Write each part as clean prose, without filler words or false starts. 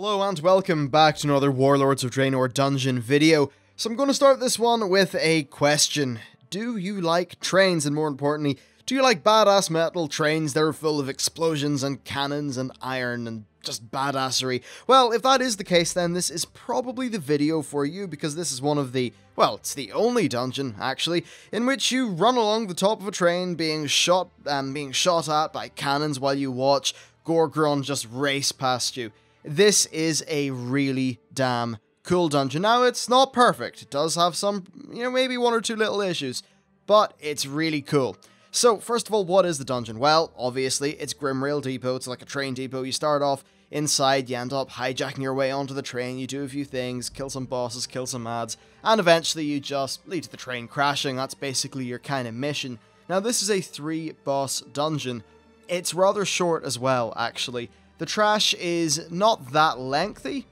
Hello and welcome back to another Warlords of Draenor dungeon video. So I'm going to start this one with a question. Do you like trains, and more importantly, do you like badass metal trains that are full of explosions and cannons and iron and just badassery? Well, if that is the case, then this is probably the video for you, because this is one of the, well, it's the only dungeon, actually, in which you run along the top of a train being shot at by cannons while you watch Gorgrond just race past you. This is a really damn cool dungeon. Now, it's not perfect. It does have some, maybe one or two little issues, but it's really cool. So, first of all, what is the dungeon? Well, obviously, it's Grimrail Depot. It's like a train depot. You start off inside, you end up hijacking your way onto the train, you do a few things, kill some bosses, kill some ads, and eventually you just lead to the train crashing. That's basically your kind of mission. Now, this is a 3-boss dungeon. It's rather short as well, actually. The trash is not that lengthy,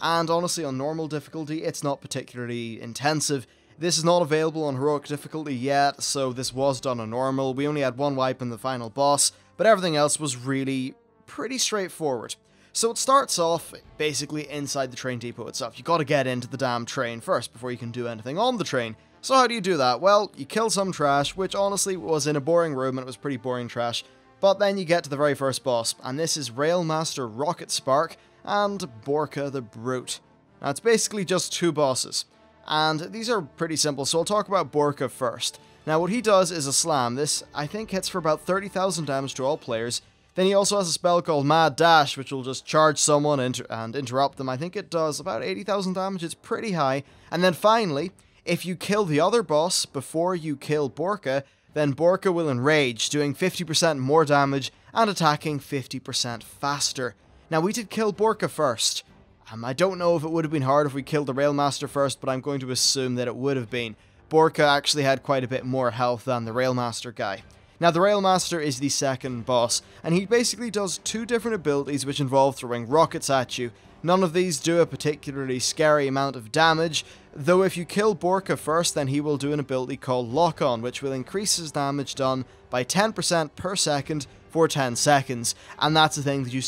and honestly on normal difficulty it's not particularly intensive. This is not available on heroic difficulty yet, so this was done on normal. We only had one wipe in the final boss, but everything else was really pretty straightforward. So it starts off basically inside the train depot itself. You gotta get into the damn train first before you can do anything on the train. So how do you do that? Well, you kill some trash, which honestly was in a boring room, and it was pretty boring trash. But then you get to the very first boss, and this is Railmaster Rocket Spark and Borca the Brute. Now, it's basically just 2 bosses, and these are pretty simple, so I'll talk about Borca first. Now, what he does is a slam. This, I think, hits for about 30,000 damage to all players. Then he also has a spell called Mad Dash, which will just charge someone and interrupt them. I think it does about 80,000 damage, it's pretty high. And then finally, if you kill the other boss before you kill Borca, then Borca will enrage, doing 50% more damage and attacking 50% faster. Now, we did kill Borca first. I don't know if it would have been hard if we killed the Railmaster first, but I'm going to assume that it would have been. Borca actually had quite a bit more health than the Railmaster guy. Now, the Railmaster is the second boss, and he basically does 2 different abilities which involve throwing rockets at you. None of these do a particularly scary amount of damage, though if you kill Borca first, then he will do an ability called Lock On, which will increase his damage done by 10% per second for 10 seconds, and that's the thing that you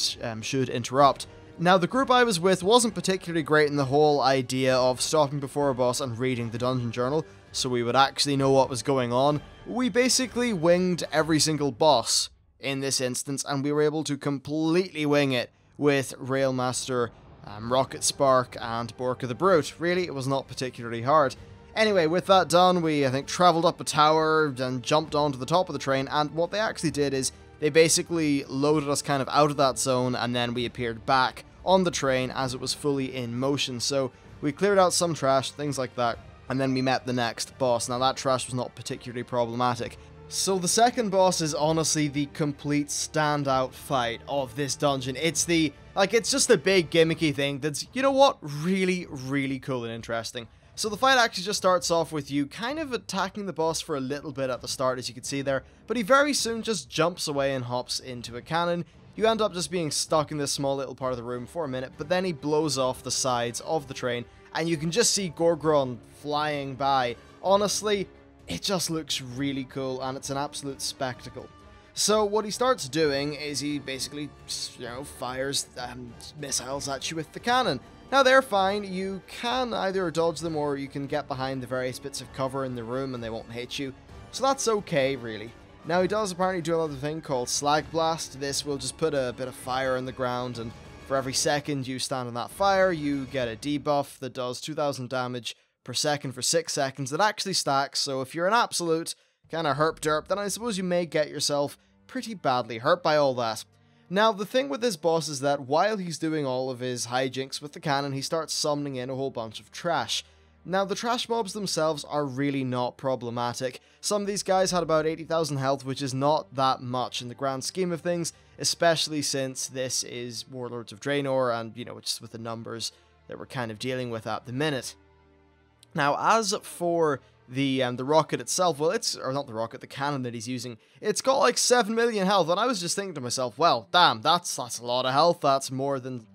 should interrupt. Now, the group I was with wasn't particularly great in the whole idea of stopping before a boss and reading the dungeon journal, so we would actually know what was going on. We basically winged every single boss in this instance, and we were able to completely wing it with Railmaster, Rocket Spark, and Borca the Brute. Really, it was not particularly hard. Anyway, with that done, we, I think, travelled up a tower and jumped onto the top of the train, and what they actually did is they basically loaded us kind of out of that zone, and then we appeared back on the train as it was fully in motion. So we cleared out some trash, things like that, and then we met the next boss. Now, that trash was not particularly problematic. So the second boss is honestly the complete standout fight of this dungeon. It's just a big gimmicky thing that's, you know what, really, really cool and interesting. So the fight actually just starts off with you kind of attacking the boss for a little bit at the start, as you can see there, but he very soon just jumps away and hops into a cannon. You end up just being stuck in this small little part of the room for a minute, but then he blows off the sides of the train, and you can just see Gorgrond flying by. Honestly, it just looks really cool, and it's an absolute spectacle. So what he starts doing is he basically, fires missiles at you with the cannon. Now, they're fine. You can either dodge them or you can get behind the various bits of cover in the room and they won't hit you. So that's okay, really. Now, he does apparently do another thing called Slag Blast. This will just put a bit of fire in the ground, and for every second you stand on that fire, you get a debuff that does 2,000 damage per second for 6 seconds. That actually stacks, so if you're an absolute kind of herp derp, then I suppose you may get yourself pretty badly hurt by all that. Now, the thing with this boss is that while he's doing all of his hijinks with the cannon, he starts summoning in a whole bunch of trash. Now, the trash mobs themselves are really not problematic. Some of these guys had about 80,000 health, which is not that much in the grand scheme of things, especially since this is Warlords of Draenor, and, just with the numbers that we're kind of dealing with at the minute. Now, as for the rocket itself, well, the cannon that he's using, it's got like 7 million health, and I was just thinking to myself, well, damn, that's a lot of health. That's more than,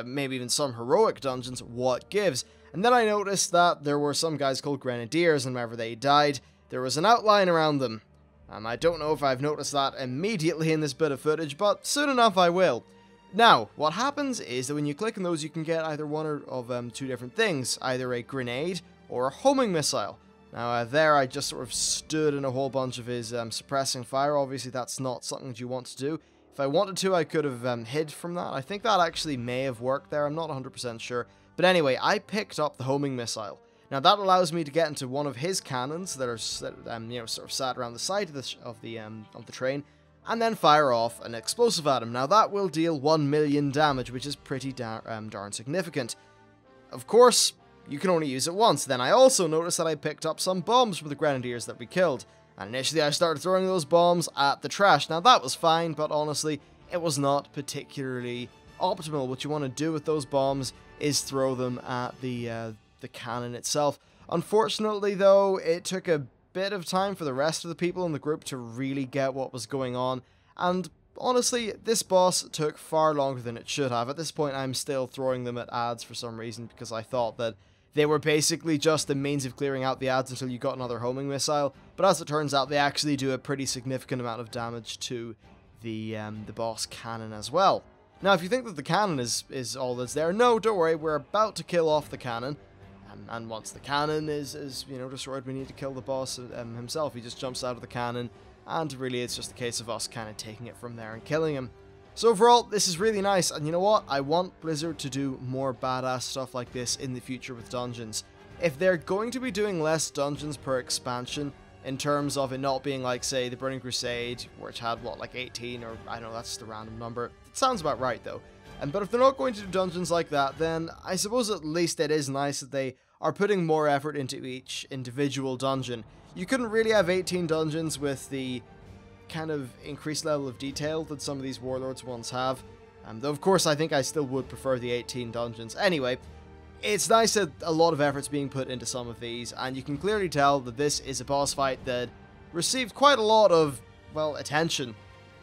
maybe even some heroic dungeons. What gives? And then I noticed that there were some guys called Grenadiers, and whenever they died, there was an outline around them. I don't know if I've noticed that immediately in this bit of footage, but soon enough I will. Now, what happens is that when you click on those, you can get either one of two different things, either a grenade or a homing missile. Now, there I just sort of stood in a whole bunch of his suppressing fire. Obviously, that's not something that you want to do. If I wanted to, I could have hid from that. I think that actually may have worked there. I'm not 100% sure. But anyway, I picked up the homing missile. Now, that allows me to get into one of his cannons that are, sort of sat around the side of the train, and then fire off an explosive at him. Now, that will deal 1 million damage, which is pretty darn significant. Of course, you can only use it once. Then I also noticed that I picked up some bombs from the grenadiers that we killed. And initially I started throwing those bombs at the trash. Now that was fine, but honestly, it was not particularly optimal. What you want to do with those bombs is throw them at the cannon itself. Unfortunately though, it took a bit of time for the rest of the people in the group to really get what was going on. And honestly, this boss took far longer than it should have. At this point, I'm still throwing them at ads for some reason, because I thought that they were basically just the means of clearing out the ads until you got another homing missile, but as it turns out, they actually do a pretty significant amount of damage to the boss cannon as well. Now, if you think that the cannon is all that's there, no, don't worry, we're about to kill off the cannon, and once the cannon is destroyed, we need to kill the boss himself. He just jumps out of the cannon, and really it's just a case of us kind of taking it from there and killing him. So overall, this is really nice, and you know what? I want Blizzard to do more badass stuff like this in the future with dungeons. If they're going to be doing less dungeons per expansion, in terms of it not being like, say, the Burning Crusade, which had, what, like 18, or I don't know, that's just a random number. It sounds about right, though. But if they're not going to do dungeons like that, then I suppose at least it is nice that they are putting more effort into each individual dungeon. You couldn't really have 18 dungeons with the kind of increased level of detail that some of these Warlords ones have. Though of course I think I still would prefer the 18 dungeons. Anyway, it's nice that a lot of effort's being put into some of these, and you can clearly tell that this is a boss fight that received quite a lot of, well, attention.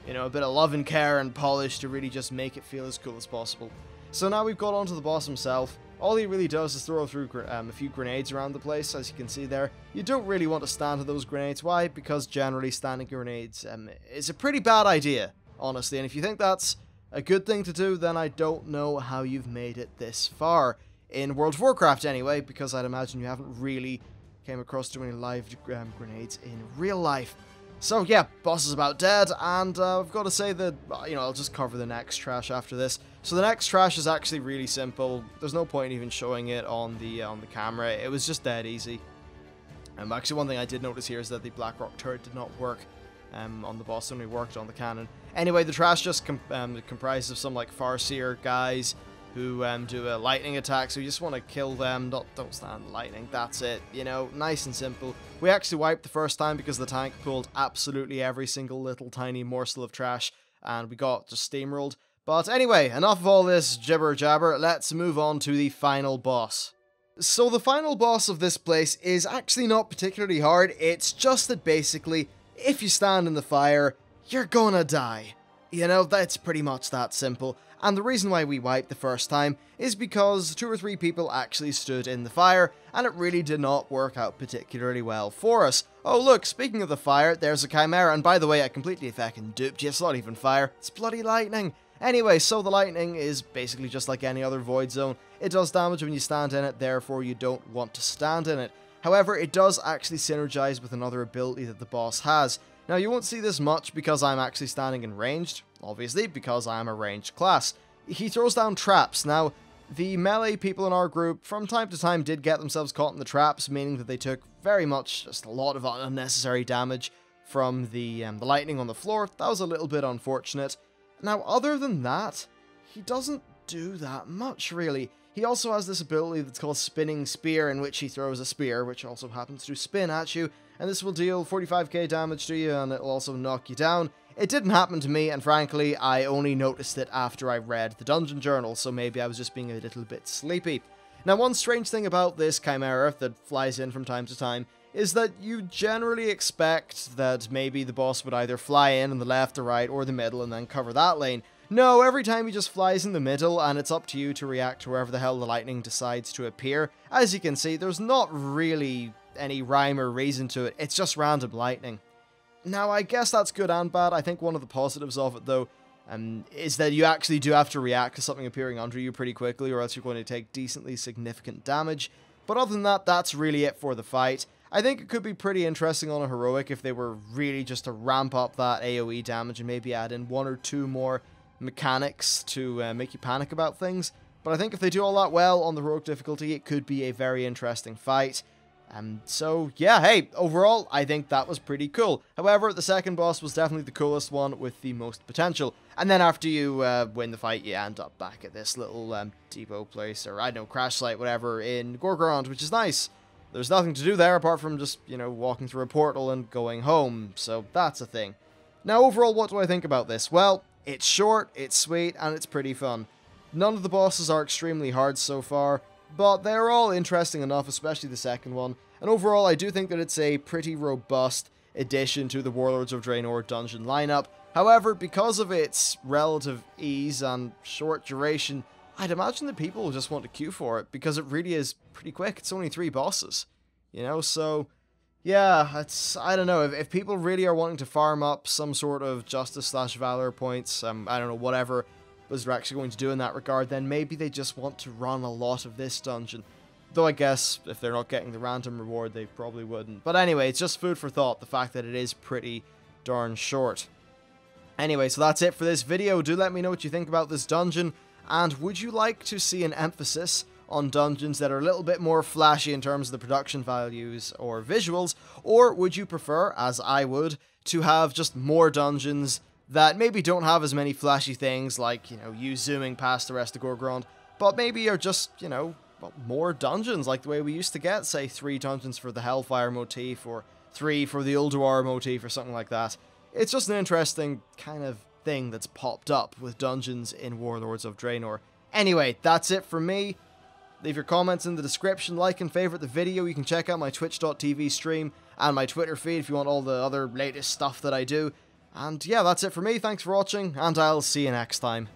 You know, a bit of love and care and polish to really just make it feel as cool as possible. So now we've got onto the boss himself. All he really does is throw through a few grenades around the place, as you can see there. You don't really want to stand to those grenades. Why? Because generally standing grenades is a pretty bad idea, honestly. And if you think that's a good thing to do, then I don't know how you've made it this far. In World of Warcraft anyway, because I'd imagine you haven't really came across too many live grenades in real life. So yeah, boss is about dead, and I've got to say that, I'll just cover the next trash after this. So the next trash is actually really simple. There's no point even showing it on the camera. It was just dead easy. Actually, one thing I did notice here is that the Blackrock turret did not work on the boss, only worked on the cannon. Anyway, the trash just comprises of some like Farseer guys who do a lightning attack, so you just want to kill them, don't stand lightning, that's it, nice and simple. We actually wiped the first time because the tank pulled absolutely every single little tiny morsel of trash, and we got just steamrolled. But anyway, enough of all this jibber jabber, let's move on to the final boss. So the final boss of this place is actually not particularly hard, it's just that basically, if you stand in the fire, you're gonna die. That's pretty much that simple. And the reason why we wiped the first time is because 2 or 3 people actually stood in the fire, and it really did not work out particularly well for us. Oh look, speaking of the fire, there's a Chimera, and by the way, I completely fucking duped you, it's not even fire, it's bloody lightning. Anyway, so the lightning is basically just like any other void zone. It does damage when you stand in it, therefore you don't want to stand in it. However, it does actually synergize with another ability that the boss has. Now, you won't see this much because I'm actually standing in ranged, obviously, because I'm a ranged class. He throws down traps. Now, the melee people in our group from time to time did get themselves caught in the traps, meaning that they took very much just a lot of unnecessary damage from the lightning on the floor. That was a little bit unfortunate. Now, other than that, he doesn't do that much, really. He also has this ability that's called Spinning Spear, in which he throws a spear, which also happens to spin at you, and this will deal 45k damage to you, and it will also knock you down. It didn't happen to me, and frankly, I only noticed it after I read the dungeon journal, so maybe I was just being a little bit sleepy. Now, one strange thing about this Chimera that flies in from time to time is that you generally expect that maybe the boss would either fly in the left or right or the middle and then cover that lane. No, every time he just flies in the middle, and it's up to you to react to wherever the hell the lightning decides to appear. As you can see, there's not really any rhyme or reason to it, it's just random lightning. Now, I guess that's good and bad. I think one of the positives of it, though, is that you actually do have to react to something appearing under you pretty quickly, or else you're going to take decently significant damage. But other than that, that's really it for the fight. I think it could be pretty interesting on a heroic if they were really just to ramp up that AoE damage and maybe add in 1 or 2 more mechanics to make you panic about things. But I think if they do all that well on the heroic difficulty, it could be a very interesting fight. So yeah, hey, overall, I think that was pretty cool. However, the second boss was definitely the coolest one with the most potential. And then after you win the fight, you end up back at this little depot place, or I don't know, crash site, whatever, in Gorgrond, which is nice. There's nothing to do there apart from just, you know, walking through a portal and going home, so that's a thing. Now, overall, what do I think about this? Well, it's short, it's sweet, and it's pretty fun. None of the bosses are extremely hard so far, but they're all interesting enough, especially the second one. And overall, I do think that it's a pretty robust addition to the Warlords of Draenor dungeon lineup. However, because of its relative ease and short duration, I'd imagine that people will just want to queue for it, because it really is pretty quick. It's only 3 bosses, you know, so yeah, I don't know, if people really are wanting to farm up some sort of justice/valor points, I don't know, whatever they're actually going to do in that regard, then maybe they just want to run a lot of this dungeon. Though I guess if they're not getting the random reward, they probably wouldn't. But anyway, it's just food for thought, the fact that it is pretty darn short. Anyway, so that's it for this video. Do let me know what you think about this dungeon, and would you like to see an emphasis on dungeons that are a little bit more flashy in terms of the production values or visuals, or would you prefer, as I would, to have just more dungeons that maybe don't have as many flashy things like, you know, you zooming past the rest of Gorgrond, but maybe are just, you know, well, more dungeons, like the way we used to get, say, 3 dungeons for the Hellfire motif, or 3 for the Ulduar motif, or something like that. It's just an interesting kind of thing that's popped up with dungeons in Warlords of Draenor. Anyway, that's it for me. Leave your comments in the description, like and favorite the video. You can check out my twitch.tv stream and my Twitter feed if you want all the other latest stuff that I do. And yeah, that's it for me. Thanks for watching, and I'll see you next time.